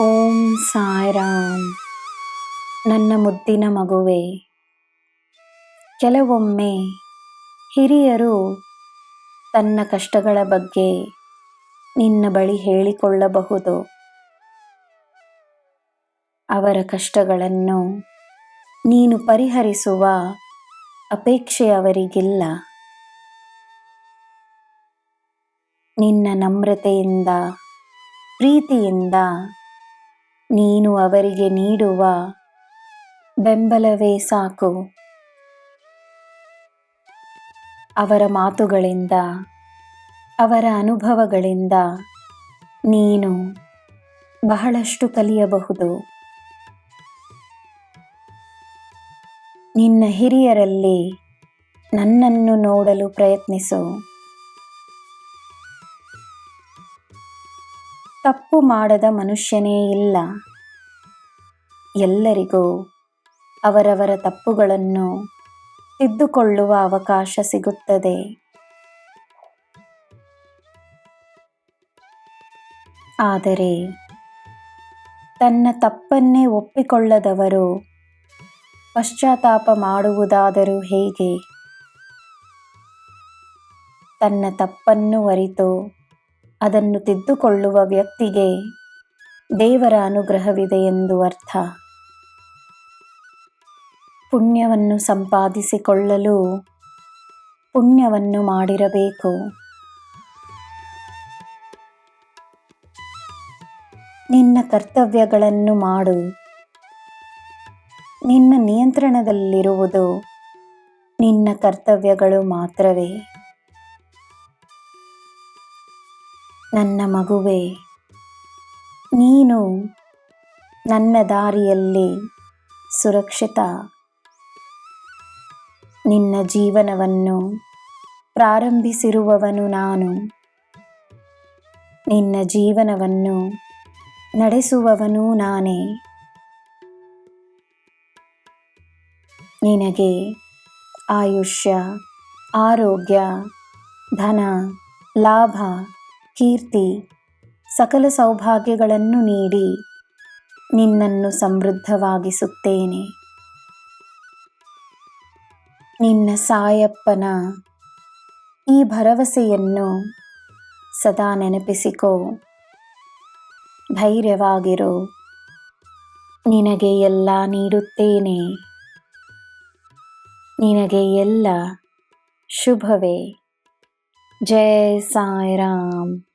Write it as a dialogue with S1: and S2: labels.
S1: ಓಂ ಸಾಯಿರಾಮ್. ನನ್ನ ಮುದ್ದಿನ ಮಗುವೆ, ಕೆಲವೊಮ್ಮೆ ಹಿರಿಯರು ತನ್ನ ಕಷ್ಟಗಳ ಬಗ್ಗೆ ನಿನ್ನ ಬಳಿ ಹೇಳಿಕೊಳ್ಳಬಹುದು. ಅವರ ಕಷ್ಟಗಳನ್ನು ನೀನು ಪರಿಹರಿಸುವ ಅಪೇಕ್ಷೆ ಅವರಿಗಿಲ್ಲ. ನಿನ್ನ ನಮ್ರತೆಯಿಂದ, ಪ್ರೀತಿಯಿಂದ ನೀನು ಅವರಿಗೆ ನೀಡುವ ಬೆಂಬಲವೇ ಸಾಕು. ಅವರ ಮಾತುಗಳಿಂದ, ಅವರ ಅನುಭವಗಳಿಂದ ನೀನು ಬಹಳಷ್ಟು ಕಲಿಯಬಹುದು. ನಿನ್ನ ಹಿರಿಯರಲ್ಲಿ ನನ್ನನ್ನು ನೋಡಲು ಪ್ರಯತ್ನಿಸು. ತಪ್ಪು ಮಾಡದ ಮನುಷ್ಯನೇ ಇಲ್ಲ. ಎಲ್ಲರಿಗೂ ಅವರವರ ತಪ್ಪುಗಳನ್ನು ತಿದ್ದುಕೊಳ್ಳುವ ಅವಕಾಶ ಸಿಗುತ್ತದೆ. ಆದರೆ ತನ್ನ ತಪ್ಪನ್ನೇ ಒಪ್ಪಿಕೊಳ್ಳದವರು ಪಶ್ಚಾತ್ತಾಪ ಮಾಡುವುದಾದರೂ ಹೇಗೆ? ತನ್ನ ತಪ್ಪನ್ನು ಅರಿತು ಅದನ್ನು ತಿದ್ದುಕೊಳ್ಳುವ ವ್ಯಕ್ತಿಗೆ ದೇವರ ಅನುಗ್ರಹವಿದೆ ಎಂದು ಅರ್ಥ. ಪುಣ್ಯವನ್ನು ಸಂಪಾದಿಸಿಕೊಳ್ಳಲು ಪುಣ್ಯವನ್ನು ಮಾಡಿರಬೇಕು. ನಿನ್ನ ಕರ್ತವ್ಯಗಳನ್ನು ಮಾಡು. ನಿನ್ನ ನಿಯಂತ್ರಣದಲ್ಲಿರುವುದು ನಿನ್ನ ಕರ್ತವ್ಯಗಳು ಮಾತ್ರವೇ. ನನ್ನ ಮಗುವೆ, ನೀನು ನನ್ನ ದಾರಿಯಲ್ಲಿ ಸುರಕ್ಷಿತ. ನಿನ್ನ ಜೀವನವನ್ನು ಪ್ರಾರಂಭಿಸಿರುವವನು ನಾನು. ನಿನ್ನ ಜೀವನವನ್ನು ನಡೆಸುವವನು ನಾನೇ. ನಿನಗೆ ಆಯುಷ್ಯ, ಆರೋಗ್ಯ, ಧನ, ಲಾಭ, ಕೀರ್ತಿ, ಸಕಲ ಸೌಭಾಗ್ಯಗಳನ್ನು ನೀಡಿ ನಿನ್ನನ್ನು ಸಮೃದ್ಧವಾಗಿಸುತ್ತೇನೆ. ನಿನ್ನ ಸಾಯಪ್ಪನ ಈ ಭರವಸೆಯನ್ನು ಸದಾ ನೆನಪಿಸಿಕೋ. ಧೈರ್ಯವಾಗಿರು. ನಿನಗೆ ಎಲ್ಲ ನೀಡುತ್ತೇನೆ. ನಿನಗೆ ಎಲ್ಲ ಶುಭವೇ. ಜೈ ಸಾಯಿರಾಮ್.